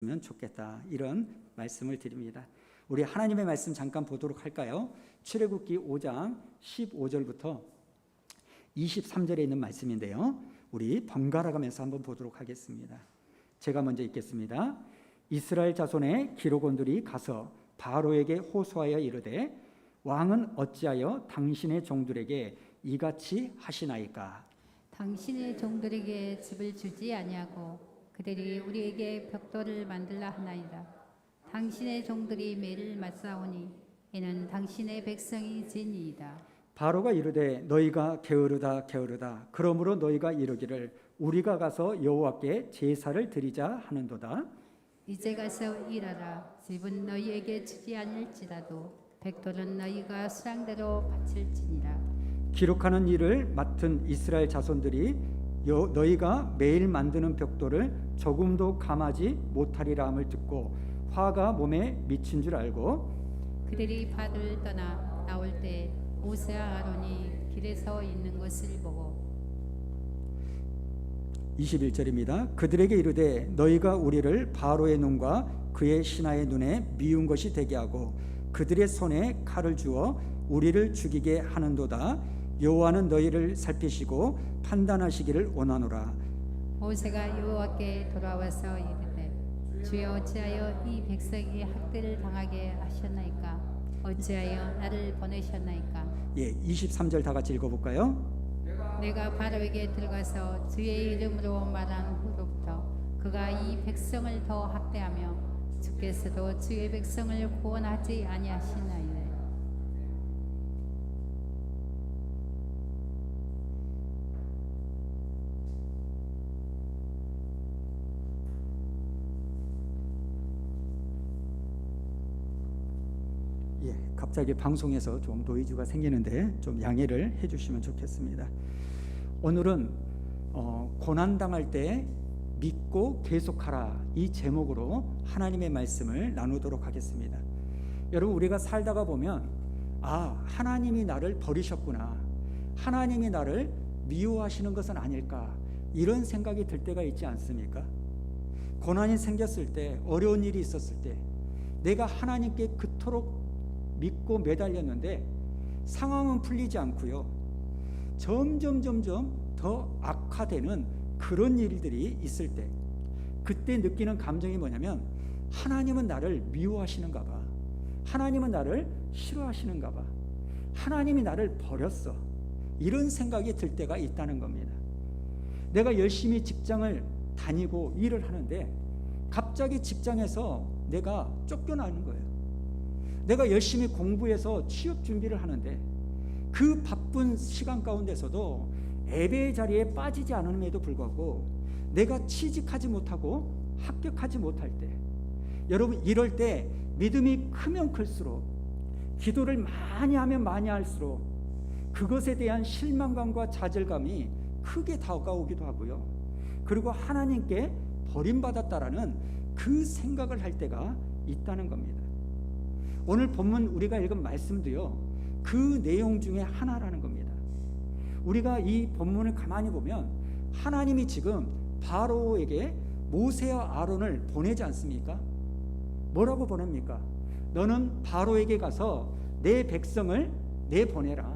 면 좋겠다, 이런 말씀을 드립니다. 우리 하나님의 말씀 잠깐 보도록 할까요? 출애굽기 5장 15절부터 23절에 있는 말씀인데요, 우리 번갈아 가면서 한번 보도록 하겠습니다. 제가 먼저 읽겠습니다. 이스라엘 자손의 기록원들이 가서 바로에게 호소하여 이르되 왕은 어찌하여 당신의 종들에게 이같이 하시나이까? 당신의 종들에게 집을 주지 아니하고 그들이 우리에게 벽돌을 만들라 하나이다. 당신의 종들이 매를 맞사오니 이는 당신의 백성이 진이이다. 바로가 이르되 너희가 게으르다 게으르다. 그러므로 너희가 이르기를 우리가 가서 여호와께 제사를 드리자 하는도다. 이제 가서 일하라. 집은 너희에게 주지 않을지라도 백돌은 너희가 수량대로 바칠지니라. 기록하는 일을 맡은 이스라엘 자손들이 너희가 매일 만드는 벽돌을 조금도 감하지 못하리라 함을 듣고 화가 몸에 미친 줄 알고 그들이 바로를 떠나 나올 때 모세와 아론이 길에서 있는 것을 보고 21절입니다. 그들에게 이르되 너희가 우리를 바로의 눈과 그의 신하의 눈에 미운 것이 되게 하고 그들의 손에 칼을 주어 우리를 죽이게 하는도다. 여호와는 너희를 살피시고 판단하시기를 원하노라. 모세가 여호와께 돌아와서 이르되 주여 어찌하여 이 백성이 학대를 당하게 하셨나이까? 어찌하여 나를 보내셨나이까? 23절 다 같이 읽어볼까요? 내가 바로에게 들어가서 주의 이름으로 말한 후로부터 그가 이 백성을 더 학대하며 주께서도 주의 백성을 구원하지 아니하시나이다. 갑자기 방송에서 좀 노이즈가 생기는데 좀 양해를 해주시면 좋겠습니다. 오늘은 고난당할 때 믿고 계속하라, 이 제목으로 하나님의 말씀을 나누도록 하겠습니다. 여러분, 우리가 살다가 보면 하나님이 나를 버리셨구나, 하나님이 나를 미워하시는 것은 아닐까, 이런 생각이 들 때가 있지 않습니까? 고난이 생겼을 때, 어려운 일이 있었을 때 내가 하나님께 그토록 믿고 매달렸는데 상황은 풀리지 않고요, 점점 더 악화되는 그런 일들이 있을 때, 그때 느끼는 감정이 뭐냐면 하나님은 나를 미워하시는가 봐, 하나님은 나를 싫어하시는가 봐, 하나님이 나를 버렸어, 이런 생각이 들 때가 있다는 겁니다. 내가 열심히 직장을 다니고 일을 하는데 갑자기 직장에서 내가 쫓겨나는 거예요. 내가 열심히 공부해서 취업 준비를 하는데 그 바쁜 시간 가운데서도 예배의 자리에 빠지지 않음에도 불구하고 내가 취직하지 못하고 합격하지 못할 때, 여러분, 이럴 때 믿음이 크면 클수록, 기도를 많이 하면 많이 할수록 그것에 대한 실망감과 좌절감이 크게 다가오기도 하고요, 그리고 하나님께 버림받았다라는 그 생각을 할 때가 있다는 겁니다. 오늘 본문 우리가 읽은 말씀도요, 그 내용 중에 하나라는 겁니다. 우리가 이 본문을 가만히 보면 하나님이 지금 바로에게 모세와 아론을 보내지 않습니까? 뭐라고 보냅니까? 너는 바로에게 가서 내 백성을 내보내라,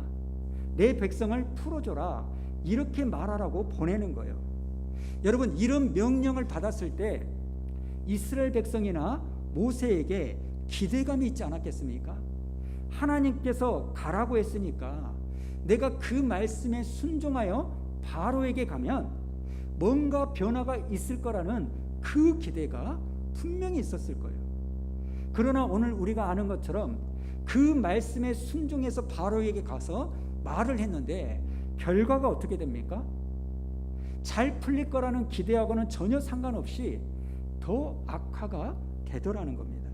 내 백성을 풀어줘라, 이렇게 말하라고 보내는 거예요. 여러분, 이런 명령을 받았을 때 이스라엘 백성이나 모세에게 기대감이 있지 않았겠습니까? 하나님께서 가라고 했으니까 내가 그 말씀에 순종하여 바로에게 가면 뭔가 변화가 있을 거라는 그 기대가 분명히 있었을 거예요. 그러나 오늘 우리가 아는 것처럼 그 말씀에 순종해서 바로에게 가서 말을 했는데 결과가 어떻게 됩니까? 잘 풀릴 거라는 기대하고는 전혀 상관없이 더 악화가 되더라는 겁니다.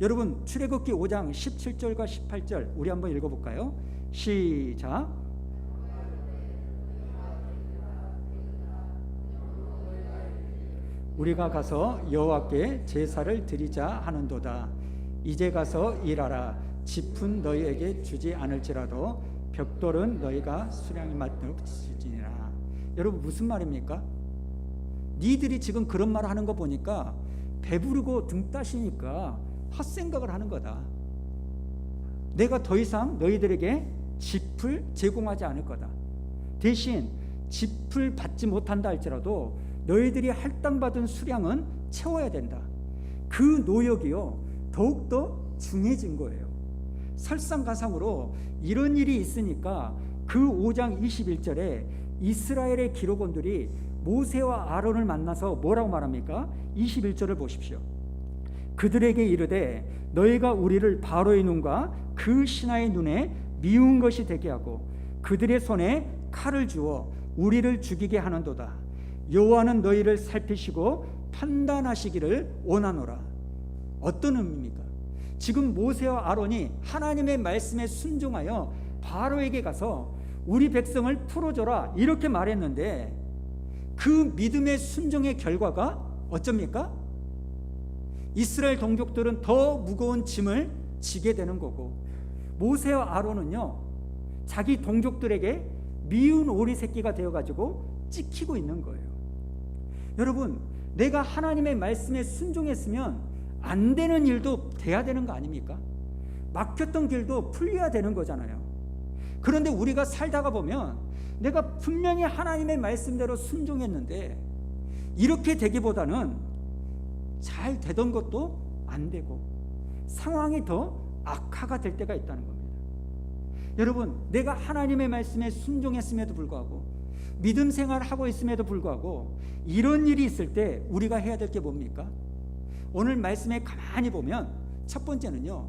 여러분, 출애굽기 5장 17절과 18절 우리 한번 읽어볼까요? 시작. 우리가 가서 여호와께 제사를 드리자 하는도다. 이제 가서 일하라. 짚은 너희에게 주지 않을지라도 벽돌은 너희가 수량이 맞을지니라. 여러분, 무슨 말입니까? 니들이 지금 그런 말을 하는 거 보니까 배부르고 등 따시니까 헛생각을 하는 거다. 내가 더 이상 너희들에게 짚을 제공하지 않을 거다. 대신 짚을 받지 못한다 할지라도 너희들이 할당받은 수량은 채워야 된다. 그 노역이요 더욱더 중해진 거예요. 설상가상으로 이런 일이 있으니까 그 5장 21절에 이스라엘의 기록원들이 모세와 아론을 만나서 뭐라고 말합니까? 21절을 보십시오. 그들에게 이르되 너희가 우리를 바로의 눈과 그 신하의 눈에 미운 것이 되게 하고 그들의 손에 칼을 주어 우리를 죽이게 하는도다. 여호와는 너희를 살피시고 판단하시기를 원하노라. 어떤 의미입니까? 지금 모세와 아론이 하나님의 말씀에 순종하여 바로에게 가서 우리 백성을 풀어줘라 이렇게 말했는데 그 믿음의 순종의 결과가 어쩝니까? 이스라엘 동족들은 더 무거운 짐을 지게 되는 거고 모세와 아론은요 자기 동족들에게 미운 오리 새끼가 되어가지고 찍히고 있는 거예요. 여러분, 내가 하나님의 말씀에 순종했으면 안 되는 일도 돼야 되는 거 아닙니까? 막혔던 길도 풀려야 되는 거잖아요. 그런데 우리가 살다가 보면 내가 분명히 하나님의 말씀대로 순종했는데 이렇게 되기보다는 잘 되던 것도 안 되고 상황이 더 악화가 될 때가 있다는 겁니다. 여러분, 내가 하나님의 말씀에 순종했음에도 불구하고 믿음 생활을 하고 있음에도 불구하고 이런 일이 있을 때 우리가 해야 될 게 뭡니까? 오늘 말씀에 가만히 보면 첫 번째는요,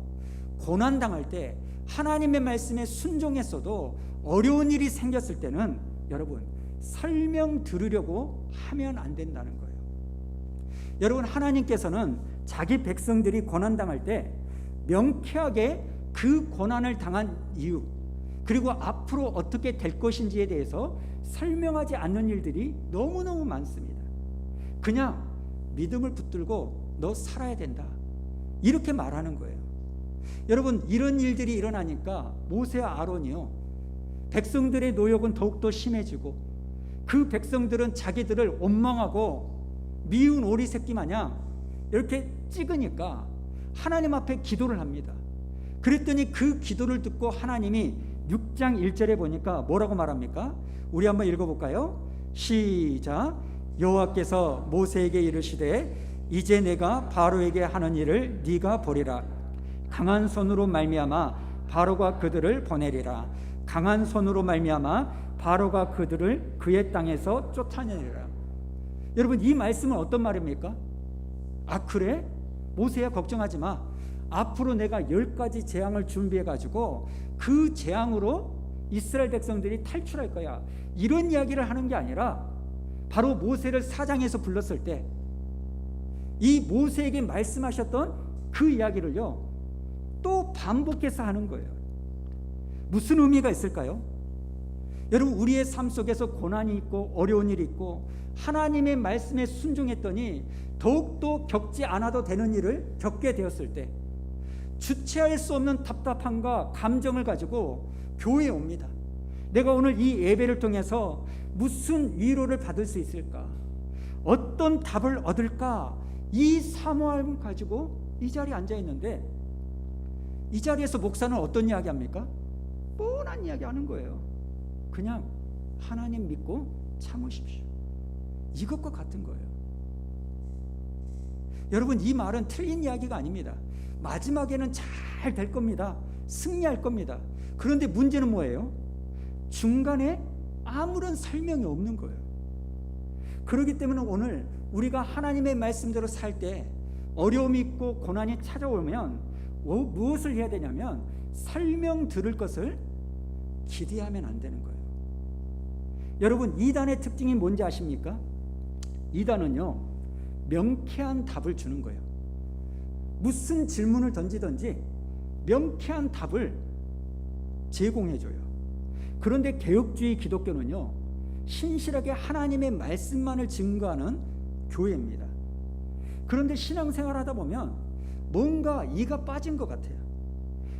고난당할 때 하나님의 말씀에 순종했어도 어려운 일이 생겼을 때는 여러분 설명 들으려고 하면 안 된다는 거예요. 여러분, 하나님께서는 자기 백성들이 고난당할 때 명쾌하게 그 고난을 당한 이유 그리고 앞으로 어떻게 될 것인지에 대해서 설명하지 않는 일들이 너무너무 많습니다. 그냥 믿음을 붙들고 너 살아야 된다 이렇게 말하는 거예요. 여러분, 이런 일들이 일어나니까 모세와 아론이요 백성들의 노역은 더욱더 심해지고 그 백성들은 자기들을 원망하고 미운 오리 새끼 마냥 이렇게 찍으니까 하나님 앞에 기도를 합니다. 그랬더니 그 기도를 듣고 하나님이 6장 1절에 보니까 뭐라고 말합니까? 우리 한번 읽어볼까요? 시작. 여호와께서 모세에게 이르시되 이제 내가 바로에게 하는 일을 네가 보리라. 강한 손으로 말미암아 바로가 그들을 보내리라. 강한 손으로 말미암아 바로가 그들을 그의 땅에서 쫓아내리라. 여러분, 이 말씀은 어떤 말입니까? 아, 그래? 모세야, 걱정하지 마. 앞으로 내가 10가지 재앙을 준비해 가지고 그 재앙으로 이스라엘 백성들이 탈출할 거야. 이런 이야기를 하는 게 아니라 바로 모세를 사장에서 불렀을 때 이 모세에게 말씀하셨던 그 이야기를요 또 반복해서 하는 거예요. 무슨 의미가 있을까요? 여러분, 우리의 삶 속에서 고난이 있고 어려운 일이 있고 하나님의 말씀에 순종했더니 더욱더 겪지 않아도 되는 일을 겪게 되었을 때 주체할 수 없는 답답함과 감정을 가지고 교회에 옵니다. 내가 오늘 이 예배를 통해서 무슨 위로를 받을 수 있을까? 어떤 답을 얻을까? 이 사모함을 가지고 이 자리에 앉아 있는데 이 자리에서 목사는 어떤 이야기 합니까? 뻔한 이야기 하는 거예요. 그냥 하나님 믿고 참으십시오. 이것과 같은 거예요. 여러분, 이 말은 틀린 이야기가 아닙니다. 마지막에는 잘 될 겁니다. 승리할 겁니다. 그런데 문제는 뭐예요? 중간에 아무런 설명이 없는 거예요. 그렇기 때문에 오늘 우리가 하나님의 말씀대로 살 때 어려움이 있고 고난이 찾아오면 무엇을 해야 되냐면 설명 들을 것을 기대하면 안 되는 거예요. 여러분, 이단의 특징이 뭔지 아십니까? 이단은요 명쾌한 답을 주는 거예요. 무슨 질문을 던지든지 명쾌한 답을 제공해줘요. 그런데 개혁주의 기독교는요 신실하게 하나님의 말씀만을 증거하는 교회입니다. 그런데 신앙생활 하다 보면 뭔가 이가 빠진 것 같아요.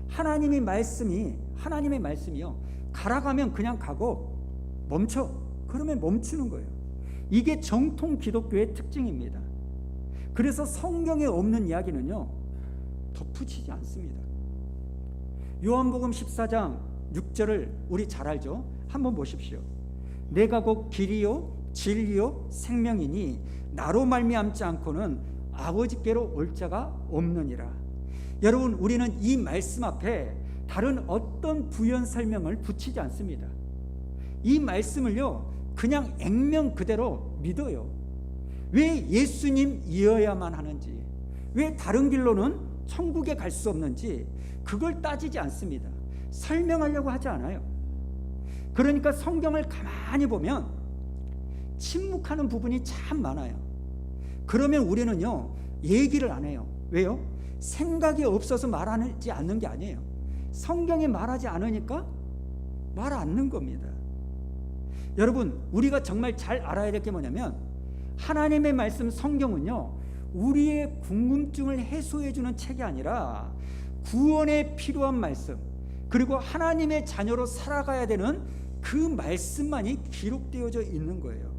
하나님의 말씀이요 가라가면 그냥 가고 멈춰 그러면 멈추는 거예요. 이게 정통 기독교의 특징입니다. 그래서 성경에 없는 이야기는요 덧붙이지 않습니다. 요한복음 14장 6절을 우리 잘 알죠? 한번 보십시오. 내가 곧 길이요 진리요 생명이니 나로 말미암지 않고는 아버지께로 올 자가 없느니라. 여러분, 우리는 이 말씀 앞에 다른 어떤 부연 설명을 붙이지 않습니다. 이 말씀을요 그냥 액면 그대로 믿어요. 왜 예수님이어야만 하는지, 왜 다른 길로는 천국에 갈 수 없는지 그걸 따지지 않습니다. 설명하려고 하지 않아요. 그러니까 성경을 가만히 보면 침묵하는 부분이 참 많아요. 그러면 우리는요 얘기를 안 해요. 왜요? 생각이 없어서 말하지 않는 게 아니에요. 성경이 말하지 않으니까 말 않는 겁니다. 여러분, 우리가 정말 잘 알아야 될 게 뭐냐면 하나님의 말씀 성경은요 우리의 궁금증을 해소해 주는 책이 아니라 구원에 필요한 말씀, 그리고 하나님의 자녀로 살아가야 되는 그 말씀만이 기록되어져 있는 거예요.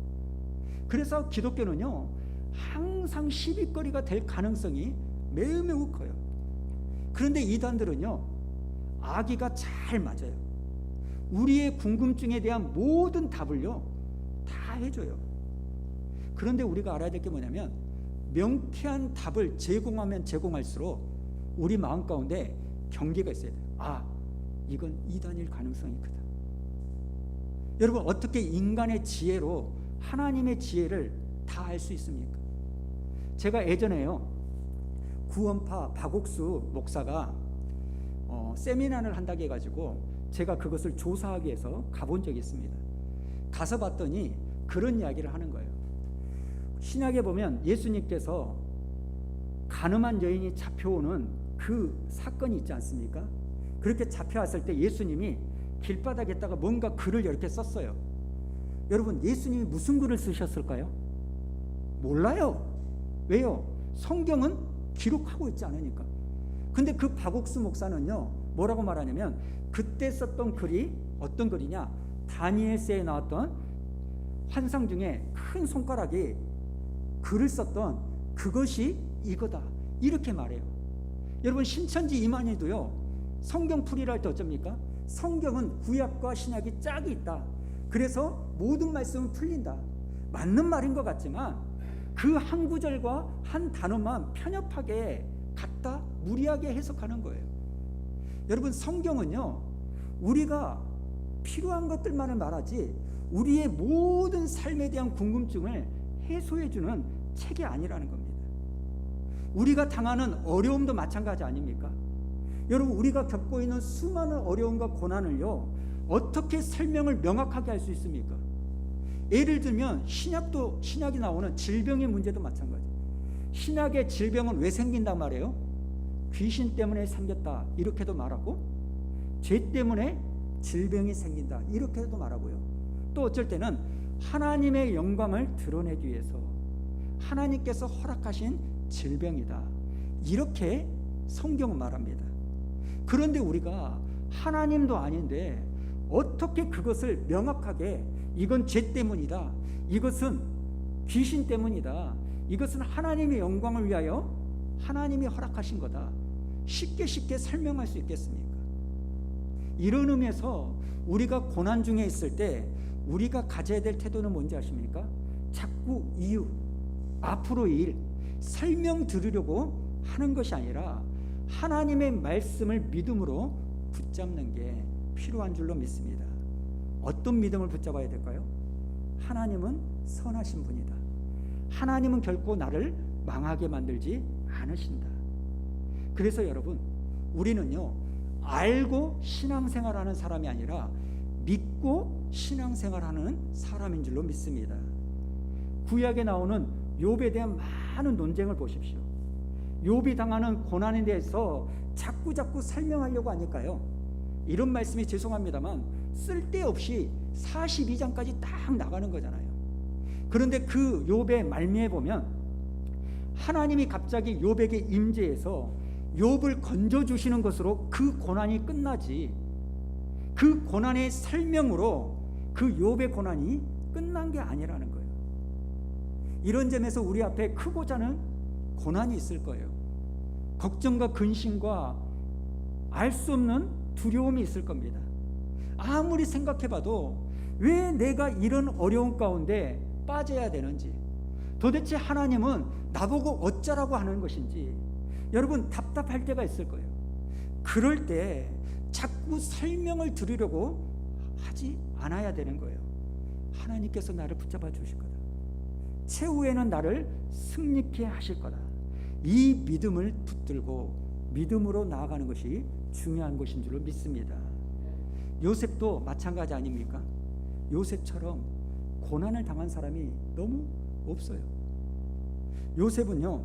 그래서 기독교는요 항상 시비거리가 될 가능성이 매우 커요. 그런데 이단들은요 아기가 잘 맞아요. 우리의 궁금증에 대한 모든 답을요 다 해줘요. 그런데 우리가 알아야 될 게 뭐냐면 명쾌한 답을 제공하면 제공할수록 우리 마음 가운데 경계가 있어야 돼요. 아, 이건 이단일 가능성이 크다. 여러분, 어떻게 인간의 지혜로 하나님의 지혜를 다 알 수 있습니까? 제가 예전에요 구원파 박옥수 목사가 세미나를 한다고 해가지고 제가 그것을 조사하기 위해서 가본 적이 있습니다. 가서 봤더니 그런 이야기를 하는 거예요. 신약에 보면 예수님께서 가늠한 여인이 잡혀오는 그 사건이 있지 않습니까? 그렇게 잡혀왔을 때 예수님이 길바닥에다가 뭔가 글을 이렇게 썼어요. 여러분, 예수님이 무슨 글을 쓰셨을까요? 몰라요. 왜요? 성경은 기록하고 있지 않으니까. 근데 그 박옥수 목사는요 뭐라고 말하냐면 그때 썼던 글이 어떤 글이냐, 다니엘서에 나왔던 환상 중에 큰 손가락이 글을 썼던 그것이 이거다, 이렇게 말해요. 여러분, 신천지 이만희도요 성경 풀이를 할 때 어쩝니까? 성경은 구약과 신약이 짝이 있다. 그래서 모든 말씀은 풀린다. 맞는 말인 것 같지만 그 한 구절과 한 단어만 편협하게 갖다 무리하게 해석하는 거예요. 여러분, 성경은요 우리가 필요한 것들만을 말하지 우리의 모든 삶에 대한 궁금증을 해소해주는 책이 아니라는 겁니다. 우리가 당하는 어려움도 마찬가지 아닙니까? 여러분, 우리가 겪고 있는 수많은 어려움과 고난을요 어떻게 설명을 명확하게 할 수 있습니까? 예를 들면 신약이 나오는 질병의 문제도 마찬가지예요. 신약의 질병은 왜 생긴단 말이에요? 귀신 때문에 생겼다, 이렇게도 말하고, 죄 때문에 질병이 생긴다, 이렇게도 말하고요. 또 어쩔 때는 하나님의 영광을 드러내기 위해서 하나님께서 허락하신 질병이다, 이렇게 성경은 말합니다. 그런데 우리가 하나님도 아닌데 어떻게 그것을 명확하게 이건 죄 때문이다, 이것은 귀신 때문이다, 이것은 하나님의 영광을 위하여 하나님이 허락하신 거다, 쉽게 설명할 수 있겠습니까? 이런 의미에서 우리가 고난 중에 있을 때 우리가 가져야 될 태도는 뭔지 아십니까? 자꾸 이유, 앞으로의 일, 설명 들으려고 하는 것이 아니라 하나님의 말씀을 믿음으로 붙잡는 게 필요한 줄로 믿습니다. 어떤 믿음을 붙잡아야 될까요? 하나님은 선하신 분이다. 하나님은 결코 나를 망하게 만들지 않으신다. 그래서 여러분, 우리는요 알고 신앙생활하는 사람이 아니라 믿고 신앙생활하는 사람인 줄로 믿습니다. 구약에 나오는 욥에 대한 많은 논쟁을 보십시오. 욥이 당하는 고난에 대해서 자꾸 설명하려고 하니까요, 이런 말씀이 죄송합니다만 쓸데없이 42장까지 딱 나가는 거잖아요. 그런데 그 욥의 말미에 보면 하나님이 갑자기 욥에게 임재해서 욥을 건져주시는 것으로 그 고난이 끝나지, 그 고난의 설명으로 그 욥의 고난이 끝난 게 아니라는 거예요. 이런 점에서 우리 앞에 크고자 하는 고난이 있을 거예요. 걱정과 근심과 알 수 없는 두려움이 있을 겁니다. 아무리 생각해봐도 왜 내가 이런 어려운 가운데 빠져야 되는지, 도대체 하나님은 나보고 어쩌라고 하는 것인지 여러분 답답할 때가 있을 거예요. 그럴 때 자꾸 설명을 들으려고 하지 않아야 되는 거예요. 하나님께서 나를 붙잡아 주실 거다. 최후에는 나를 승리케 하실 거다. 이 믿음을 붙들고 믿음으로 나아가는 것이 중요한 것인 줄로 믿습니다. 요셉도 마찬가지 아닙니까? 요셉처럼 고난을 당한 사람이 너무 없어요. 요셉은요,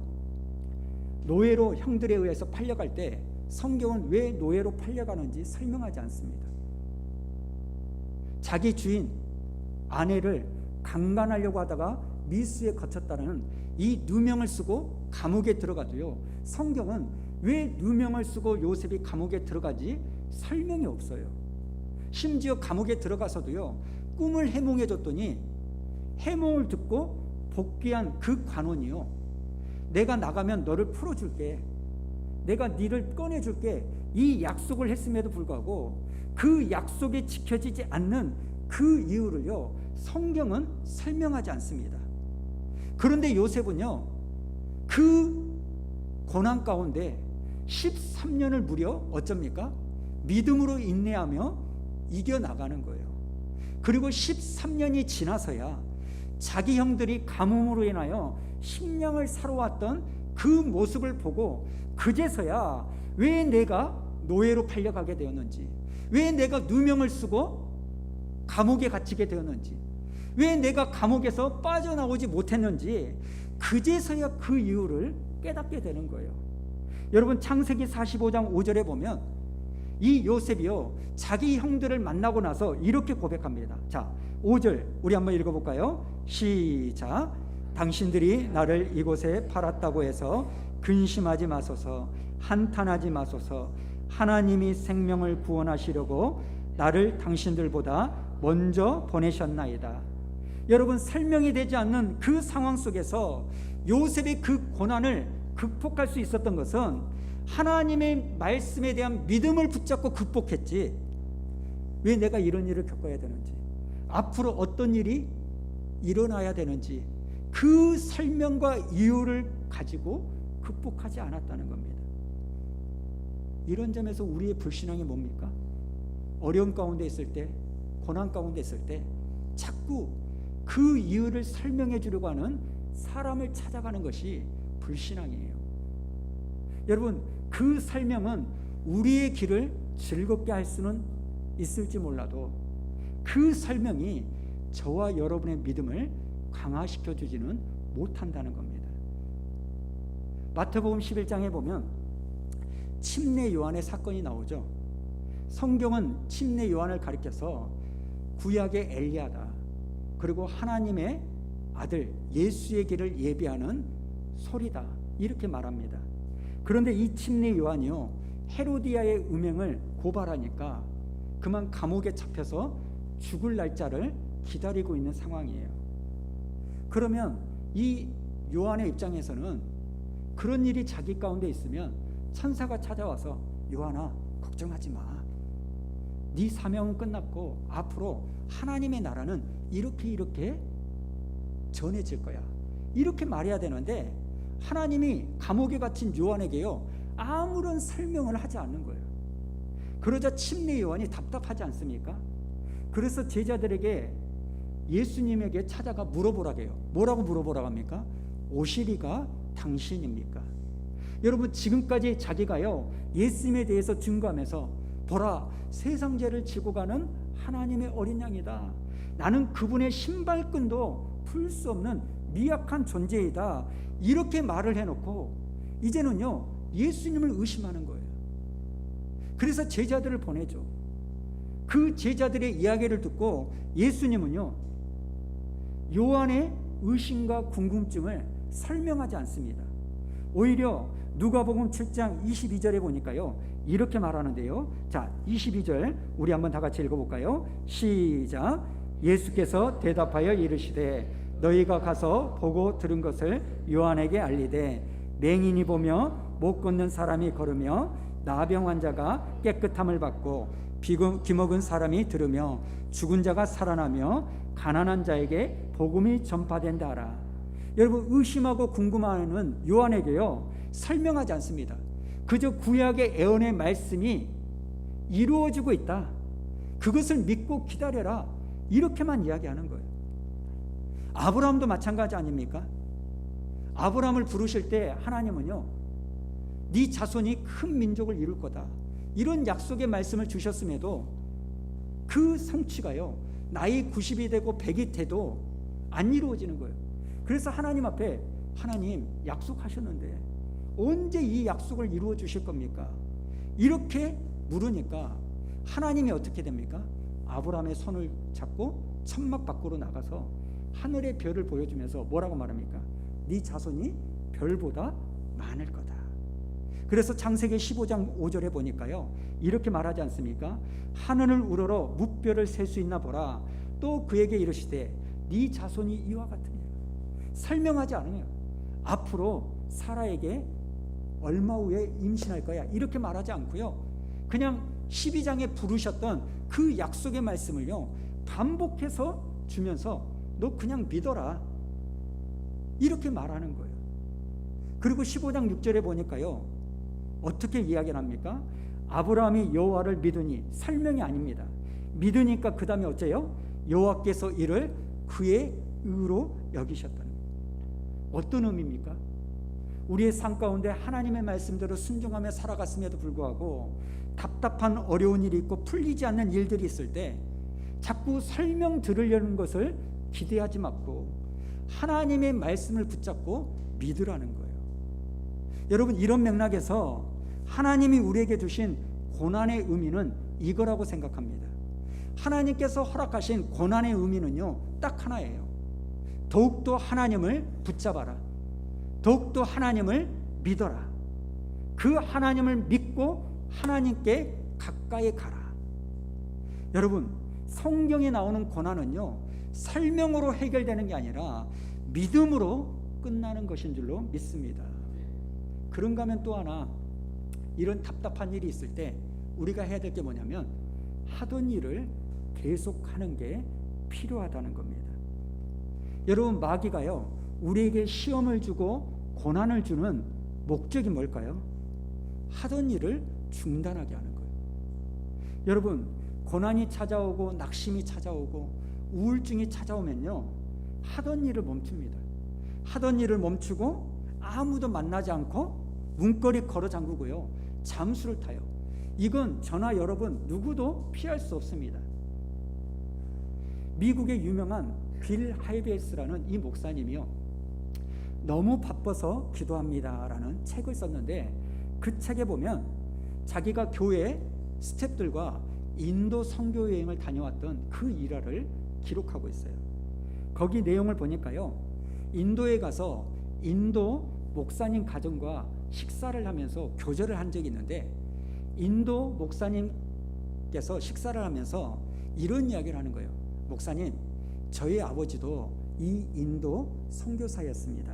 노예로 형들에 의해서 팔려갈 때 성경은 왜 노예로 팔려가는지 설명하지 않습니다. 자기 주인 아내를 강간하려고 하다가 미스에 거쳤다는 이 누명을 쓰고 감옥에 들어가도요, 성경은 왜 누명을 쓰고 요셉이 감옥에 들어가지 설명이 없어요. 심지어 감옥에 들어가서도요, 꿈을 해몽해 줬더니 해몽을 듣고 복귀한 그 관원이요, 내가 나가면 너를 풀어줄게, 내가 너를 꺼내줄게, 이 약속을 했음에도 불구하고 그 약속이 지켜지지 않는 그 이유를요, 성경은 설명하지 않습니다. 그런데 요셉은요, 그 고난 가운데 13년을 무려 어쩝니까? 믿음으로 인내하며 이겨나가는 거예요. 그리고 13년이 지나서야 자기 형들이 가뭄으로 인하여 식량을 사러 왔던 그 모습을 보고 그제서야 왜 내가 노예로 팔려가게 되었는지, 왜 내가 누명을 쓰고 감옥에 갇히게 되었는지, 왜 내가 감옥에서 빠져나오지 못했는지 그제서야 그 이유를 깨닫게 되는 거예요. 여러분, 창세기 45장 5절에 보면 이 요셉이요, 자기 형들을 만나고 나서 이렇게 고백합니다. 자, 5절 우리 한번 읽어볼까요? 시작. 당신들이 나를 이곳에 팔았다고 해서 근심하지 마소서, 한탄하지 마소서. 하나님이 생명을 구원하시려고 나를 당신들보다 먼저 보내셨나이다. 여러분, 설명이 되지 않는 그 상황 속에서 요셉의 그 고난을 극복할 수 있었던 것은 하나님의 말씀에 대한 믿음을 붙잡고 극복했지, 왜 내가 이런 일을 겪어야 되는지, 앞으로 어떤 일이 일어나야 되는지 그 설명과 이유를 가지고 극복하지 않았다는 겁니다. 이런 점에서 우리의 불신앙이 뭡니까? 어려움 가운데 있을 때, 고난 가운데 있을 때 자꾸 그 이유를 설명해 주려고 하는 사람을 찾아가는 것이 불신앙이에요. 여러분, 그 설명은 우리의 길을 즐겁게 할 수는 있을지 몰라도 그 설명이 저와 여러분의 믿음을 강화시켜 주지는 못한다는 겁니다. 마태복음 11장에 보면 침례 요한의 사건이 나오죠. 성경은 침례 요한을 가리켜서 구약의 엘리야다, 그리고 하나님의 아들 예수의 길을 예비하는 소리다, 이렇게 말합니다. 그런데 이 침례 요한이요, 헤로디아의 음행을 고발하니까 그만 감옥에 잡혀서 죽을 날짜를 기다리고 있는 상황이에요. 그러면 이 요한의 입장에서는 그런 일이 자기 가운데 있으면 천사가 찾아와서 요한아, 걱정하지 마, 네 사명은 끝났고 앞으로 하나님의 나라는 이렇게 전해질 거야, 이렇게 말해야 되는데 하나님이 감옥에 갇힌 요한에게요, 아무런 설명을 하지 않는 거예요. 그러자 침례 요한이 답답하지 않습니까? 그래서 제자들에게 예수님에게 찾아가 물어보라고 해요. 뭐라고 물어보라고 합니까? 오시리가 당신입니까? 여러분, 지금까지 자기가요, 예수님에 대해서 증거하면서 보라, 세상 죄를 지고 가는 하나님의 어린 양이다, 나는 그분의 신발끈도 풀 수 없는 미약한 존재이다, 이렇게 말을 해놓고 이제는요, 예수님을 의심하는 거예요. 그래서 제자들을 보내죠. 그 제자들의 이야기를 듣고 예수님은요, 요한의 의심과 궁금증을 설명하지 않습니다. 오히려 누가복음 7장 22절에 보니까요, 이렇게 말하는데요. 자, 22절 우리 한번 다 같이 읽어볼까요? 시작. 예수께서 대답하여 이르시되 너희가 가서 보고 들은 것을 요한에게 알리되 맹인이 보며 못 걷는 사람이 걸으며 나병 환자가 깨끗함을 받고 기먹은 사람이 들으며 죽은 자가 살아나며 가난한 자에게 복음이 전파된다 하라. 여러분, 의심하고 궁금해하는 요한에게요 설명하지 않습니다. 그저 구약의 예언의 말씀이 이루어지고 있다, 그것을 믿고 기다려라, 이렇게만 이야기하는 거예요. 아브라함도 마찬가지 아닙니까? 아브라함을 부르실 때 하나님은요 네 자손이 큰 민족을 이룰 거다, 이런 약속의 말씀을 주셨음에도 그 성취가요 나이 90이 되고 100이 돼도 안 이루어지는 거예요. 그래서 하나님 앞에, 하나님 약속하셨는데 언제 이 약속을 이루어 주실 겁니까? 이렇게 물으니까 하나님이 어떻게 됩니까? 아브라함의 손을 잡고 천막 밖으로 나가서 하늘의 별을 보여주면서 뭐라고 말합니까? 네 자손이 별보다 많을 거다. 그래서 창세기 15장 5절에 보니까요 이렇게 말하지 않습니까? 하늘을 우러러 무별을 셀 수 있나 보라. 또 그에게 이르시되 네 자손이 이와 같으니라. 설명하지 않아요. 앞으로 사라에게 얼마 후에 임신할 거야, 이렇게 말하지 않고요 그냥 12장에 부르셨던 그 약속의 말씀을요 반복해서 주면서 너 그냥 믿어라, 이렇게 말하는 거예요. 그리고 15장 6절에 보니까요 어떻게 이야기를 합니까? 아브라함이 여호와를 믿으니, 설명이 아닙니다. 믿으니까 그 다음에 어째요? 여호와께서 이를 그의 의로 여기셨다는 거예요. 어떤 의미입니까? 우리의 삶 가운데 하나님의 말씀대로 순종하며 살아갔음에도 불구하고 답답한 어려운 일이 있고 풀리지 않는 일들이 있을 때 자꾸 설명 들으려는 것을 기대하지 말고 하나님의 말씀을 붙잡고 믿으라는 거예요. 여러분, 이런 맥락에서 하나님이 우리에게 주신 고난의 의미는 이거라고 생각합니다. 하나님께서 허락하신 고난의 의미는요 딱 하나예요. 더욱더 하나님을 붙잡아라, 더욱더 하나님을 믿어라, 그 하나님을 믿고 하나님께 가까이 가라. 여러분, 성경에 나오는 고난은요 설명으로 해결되는 게 아니라 믿음으로 끝나는 것인 줄로 믿습니다. 그런가 하면 또 하나, 이런 답답한 일이 있을 때 우리가 해야 될 게 뭐냐면 하던 일을 계속하는 게 필요하다는 겁니다. 여러분, 마귀가요 우리에게 시험을 주고 고난을 주는 목적이 뭘까요? 하던 일을 중단하게 하는 거예요. 여러분, 고난이 찾아오고 낙심이 찾아오고 우울증이 찾아오면요 하던 일을 멈춥니다. 하던 일을 멈추고 아무도 만나지 않고 문거리 걸어 잠그고요 잠수를 타요. 이건 저나 여러분 누구도 피할 수 없습니다. 미국의 유명한 빌 하이베이스라는 이 목사님이요 너무 바빠서 기도합니다라는 책을 썼는데, 그 책에 보면 자기가 교회 스태프들과 인도 선교 여행을 다녀왔던 그 일화를 기록하고 있어요. 거기 내용을 보니까요 인도에 가서 인도 목사님 가정과 식사를 하면서 교제를 한 적이 있는데, 인도 목사님께서 식사를 하면서 이런 이야기를 하는 거예요. 목사님, 저희 아버지도 이 인도 선교사였습니다.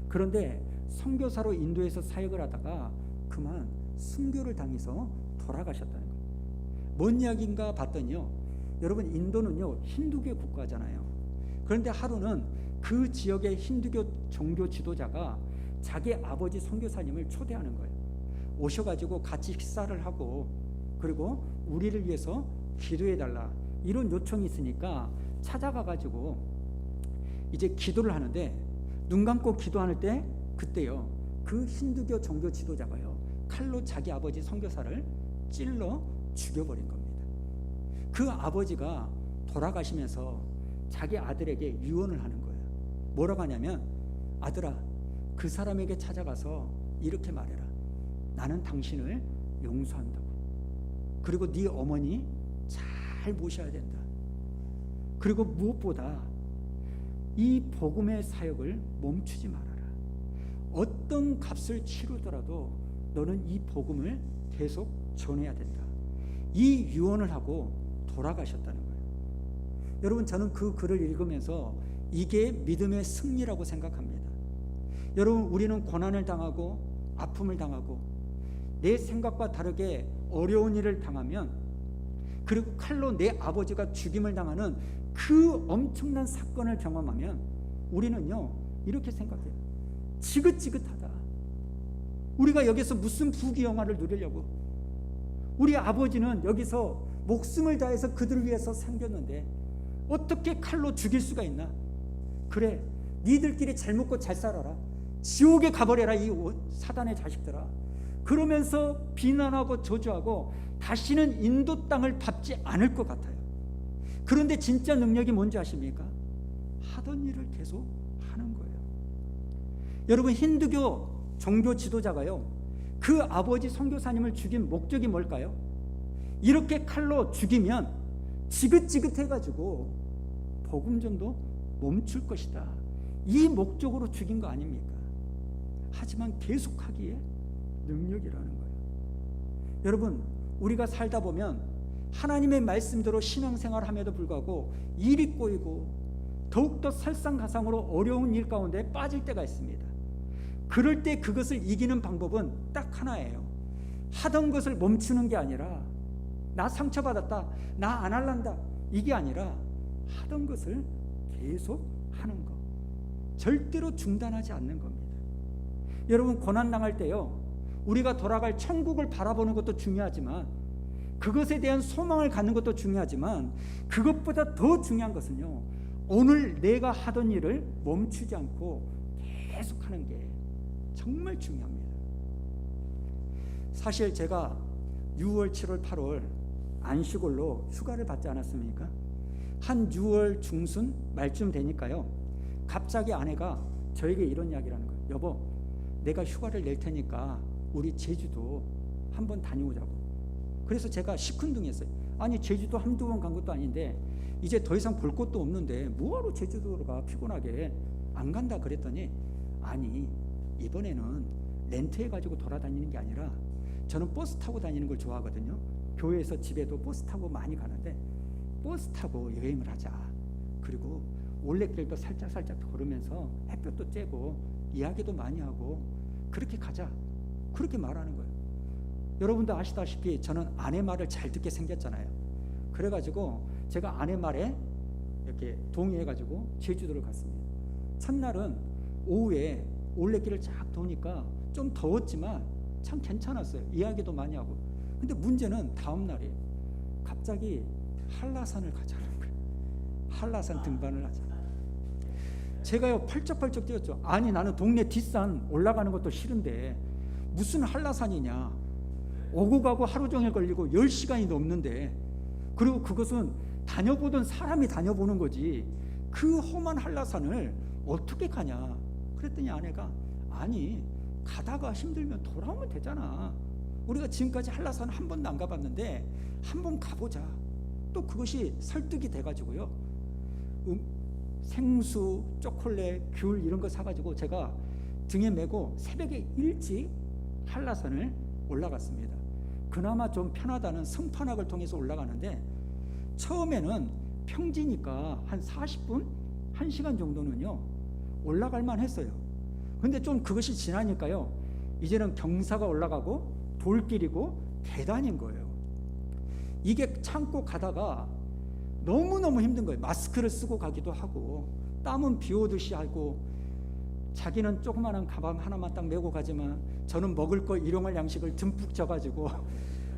그런데 선교사로 인도에서 사역을 하다가 그만 순교를 당해서 돌아가셨다는 거예요. 뭔 이야기인가 봤더니요 여러분, 인도는요 힌두교 국가잖아요. 그런데 하루는 그 지역의 힌두교 종교 지도자가 자기 아버지 선교사님을 초대하는 거예요. 오셔가지고 같이 식사를 하고, 그리고 우리를 위해서 기도해달라, 이런 요청이 있으니까 찾아가가지고 이제 기도를 하는데, 눈 감고 기도할 때 그때요 그 힌두교 종교 지도자가요 칼로 자기 아버지 선교사를 찔러 죽여버린 겁니다. 그 아버지가 돌아가시면서 자기 아들에게 유언을 하는 거예요. 뭐라고 하냐면, 아들아, 그 사람에게 찾아가서 이렇게 말해라. 나는 당신을 용서한다고. 그리고 네 어머니 잘 모셔야 된다. 그리고 무엇보다 이 복음의 사역을 멈추지 말아라. 어떤 값을 치르더라도 너는 이 복음을 계속 전해야 된다. 이 유언을 하고 돌아가셨다는 거예요. 여러분, 저는 그 글을 읽으면서 이게 믿음의 승리라고 생각합니다. 여러분, 우리는 고난을 당하고 아픔을 당하고 내 생각과 다르게 어려운 일을 당하면, 그리고 칼로 내 아버지가 죽임을 당하는 그 엄청난 사건을 경험하면 우리는요 이렇게 생각해요. 지긋지긋하다. 우리가 여기서 무슨 부귀영화를 누리려고, 우리 아버지는 여기서 목숨을 다해서 그들을 위해서 생겼는데 어떻게 칼로 죽일 수가 있나. 그래, 니들끼리 잘 먹고 잘 살아라, 지옥에 가버려라 이 사단의 자식들아, 그러면서 비난하고 저주하고 다시는 인도 땅을 밟지 않을 것 같아요. 그런데 진짜 능력이 뭔지 아십니까? 하던 일을 계속 하는 거예요. 여러분, 힌두교 종교 지도자가요 그 아버지 선교사님을 죽인 목적이 뭘까요? 이렇게 칼로 죽이면 지긋지긋해가지고 복음전도 멈출 것이다, 이 목적으로 죽인 거 아닙니까? 하지만 계속하기에 능력이라는 거예요. 여러분, 우리가 살다 보면 하나님의 말씀대로 신앙생활을 함에도 불구하고 일이 꼬이고 더욱더 설상가상으로 어려운 일 가운데 빠질 때가 있습니다. 그럴 때 그것을 이기는 방법은 딱 하나예요. 하던 것을 멈추는 게 아니라, 나 상처받았다, 나 안 할란다, 이게 아니라 하던 것을 계속 하는 것, 절대로 중단하지 않는 겁니다. 여러분, 고난당할 때요 우리가 돌아갈 천국을 바라보는 것도 중요하지만, 그것에 대한 소망을 갖는 것도 중요하지만, 그것보다 더 중요한 것은요 오늘 내가 하던 일을 멈추지 않고 계속하는 게 정말 중요합니다. 사실 제가 6월, 7월, 8월 안식월로 휴가를 받지 않았습니까? 한 6월 중순 말쯤 되니까요 갑자기 아내가 저에게 이런 이야기를 하는 거예요. 여보, 내가 휴가를 낼 테니까 우리 제주도 한번 다녀오자고. 그래서 제가 시큰둥했어요. 아니, 제주도 한두 번 간 것도 아닌데 이제 더 이상 볼 것도 없는데 뭐하러 제주도로 가, 피곤하게. 안 간다 그랬더니, 아니, 이번에는 렌트해가지고 돌아다니는 게 아니라 저는 버스 타고 다니는 걸 좋아하거든요. 교회에서 집에도 버스 타고 많이 가는데 버스 타고 여행을 하자. 그리고 올레길도 살짝 걸으면서 햇볕도 쬐고 이야기도 많이 하고 그렇게 가자, 그렇게 말하는 거예요. 여러분도 아시다시피 저는 아내 말을 잘 듣게 생겼잖아요. 그래가지고 제가 아내 말에 이렇게 동의해가지고 제주도를 갔습니다. 첫날은 오후에 올레길을 쫙 도니까 좀 더웠지만 참 괜찮았어요. 이야기도 많이 하고. 근데 문제는 다음 날이에요. 갑자기 한라산을 가자는 거예요. 한라산 등반을 하자. 제가요 펄쩍펄쩍 뛰었죠. 아니, 나는 동네 뒷산 올라가는 것도 싫은데 무슨 한라산이냐. 오고 가고 하루 종일 걸리고 10시간이 넘는데, 그리고 그것은 다녀보던 사람이 다녀보는 거지 그 험한 한라산을 어떻게 가냐. 그랬더니 아내가, 아니, 가다가 힘들면 돌아오면 되잖아. 우리가 지금까지 한라산 한 번도 안 가봤는데 한번 가보자. 또 그것이 설득이 돼가지고요 생수, 초콜릿, 귤 이런 거 사가지고 제가 등에 메고 새벽에 일찍 한라산을 올라갔습니다. 그나마 좀 편하다는 성판악을 통해서 올라가는데, 처음에는 평지니까 한 40분, 1시간 정도는요 올라갈 만 했어요. 근데 좀 그것이 지나니까요 이제는 경사가 올라가고 돌길이고 계단인 거예요. 이게 참고 가다가 너무너무 힘든 거예요. 마스크를 쓰고 가기도 하고 땀은 비 오듯이 하고, 자기는 조그마한 가방 하나만 딱 메고 가지만 저는 먹을 거 일용할 양식을 듬뿍 져가지고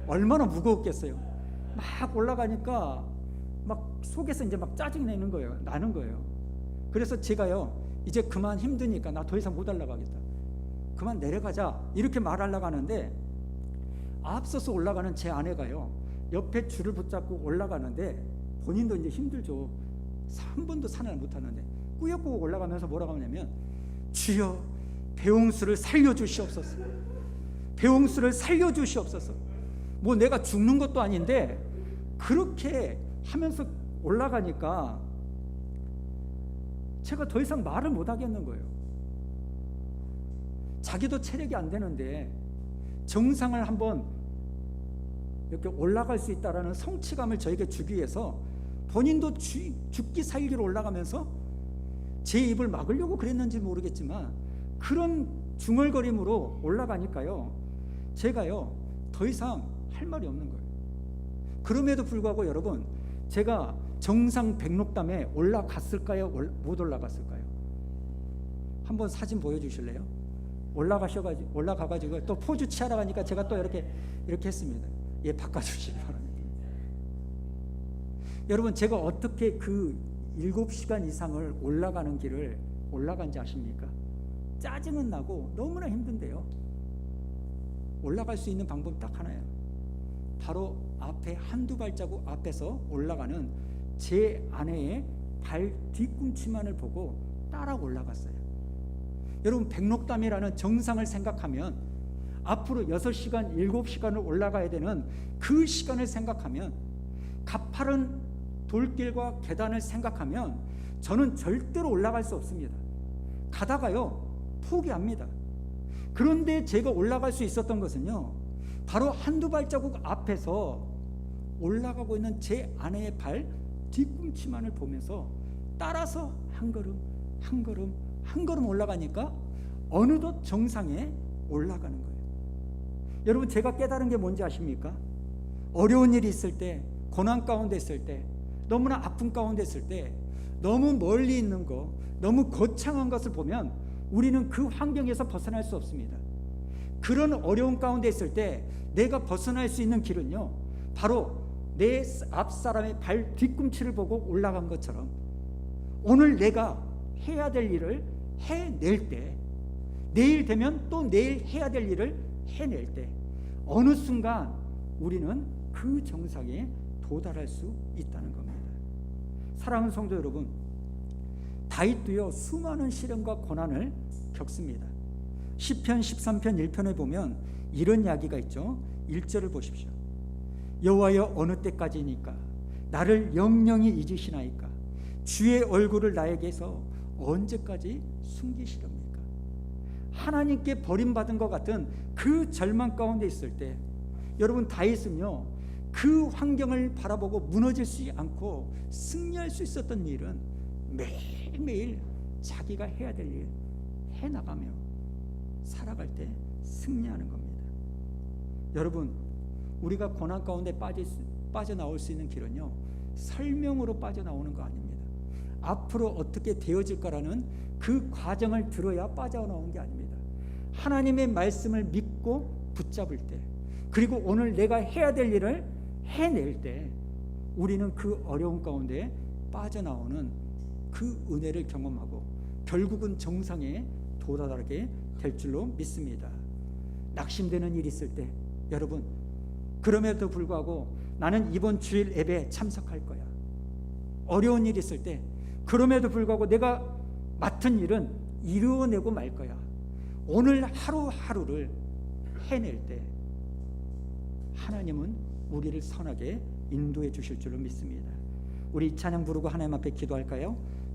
얼마나 무거웠겠어요. 막 올라가니까 막 속에서 이제 막 짜증 내는 거예요. 나는 거예요. 그래서 제가요 이제 그만 힘드니까 나 더 이상 못 올라가겠다, 그만 내려가자, 이렇게 말하려고 하는데, 앞서서 올라가는 제 아내가요 옆에 줄을 붙잡고 올라가는데 본인도 이제 힘들죠. 한 번도 산을 못 타는데 꾸역꾸역 올라가면서 뭐라고 하냐면, 주여 배옹수를 살려주시옵소서, 배옹수를 살려주시옵소서. 뭐 내가 죽는 것도 아닌데 그렇게 하면서 올라가니까 제가 더 이상 말을 못 하겠는 거예요. 자기도 체력이 안 되는데 정상을 한번 이렇게 올라갈 수 있다라는 성취감을 저에게 주기 위해서 본인도 죽기 살기로 올라가면서 제 입을 막으려고 그랬는지 모르겠지만 그런 중얼거림으로 올라가니까요, 제가요 더 이상 할 말이 없는 거예요. 그럼에도 불구하고 여러분, 제가 정상 백록담에 올라갔을까요? 못 올라갔을까요? 한번 사진 보여주실래요? 올라가가지고 또 포즈 취하러 가니까 제가 또 이렇게 했습니다. 예, 바꿔주시기 바랍니다. 여러분, 제가 어떻게 그 7시간 이상을 올라가는 길을 올라간지 아십니까? 짜증은 나고 너무나 힘든데요, 올라갈 수 있는 방법 딱 하나예요. 바로 앞에 한두 발자국 앞에서 올라가는 제 아내의 발 뒤꿈치만을 보고 따라 올라갔어요. 여러분, 백록담이라는 정상을 생각하면, 앞으로 6시간, 7시간을 올라가야 되는 그 시간을 생각하면, 가파른 돌길과 계단을 생각하면 저는 절대로 올라갈 수 없습니다. 가다가요 포기합니다. 그런데 제가 올라갈 수 있었던 것은요, 바로 한두 발자국 앞에서 올라가고 있는 제 아내의 발 뒤꿈치만을 보면서 따라서 한 걸음 한 걸음 한 걸음 올라가니까 어느덧 정상에 올라가는 거예요. 여러분, 제가 깨달은 게 뭔지 아십니까? 어려운 일이 있을 때, 고난 가운데 있을 때, 너무나 아픔 가운데 있을 때, 너무 멀리 있는 거, 너무 거창한 것을 보면 우리는 그 환경에서 벗어날 수 없습니다. 그런 어려운 가운데 있을 때 내가 벗어날 수 있는 길은요, 바로 내 앞사람의 발 뒤꿈치를 보고 올라간 것처럼, 오늘 내가 해야 될 일을 해낼 때, 내일 되면 또 내일 해야 될 일을 해낼 때, 어느 순간 우리는 그 정상에 도달할 수 있다는 겁니다. 사랑하는 성도 여러분, 다윗도요 수많은 시련과 고난을 겪습니다. 시편 13편 1편에 보면 이런 이야기가 있죠. 1절을 보십시오. 여호와여, 어느 때까지니까 나를 영영히 잊으시나이까? 주의 얼굴을 나에게서 언제까지 숨기시렵니까? 하나님께 버림받은 것 같은 그 절망 가운데 있을 때, 여러분, 다윗은요 그 환경을 바라보고 무너질 수 않고 승리할 수 있었던 일은 매일매일 자기가 해야 될 일 해나가며 살아갈 때 승리하는 겁니다. 여러분, 우리가 고난 가운데 빠져나올 수 있는 길은요 설명으로 빠져나오는 거 아닙니다. 앞으로 어떻게 되어질까라는 그 과정을 들어야 빠져나오는 게 아닙니다. 하나님의 말씀을 믿고 붙잡을 때, 그리고 오늘 내가 해야 될 일을 해낼 때, 우리는 그 어려운 가운데 빠져나오는 그 은혜를 경험하고 결국은 정상에 도달하게 될 줄로 믿습니다. 낙심되는 일이 있을 때, 여러분, 그럼에도 불구하고 나는 이번 주일 예배에 참석할 거야. 어려운 일이 있을 때, 그럼에도 불구하고 내가 맡은 일은 이루어내고 말 거야. 오늘 하루하루를 해낼 때 하나님은 우리를 선하게 인도해 주실 줄로 믿습니다. 우리 찬양 부르고 하나님 앞에 기도할까요?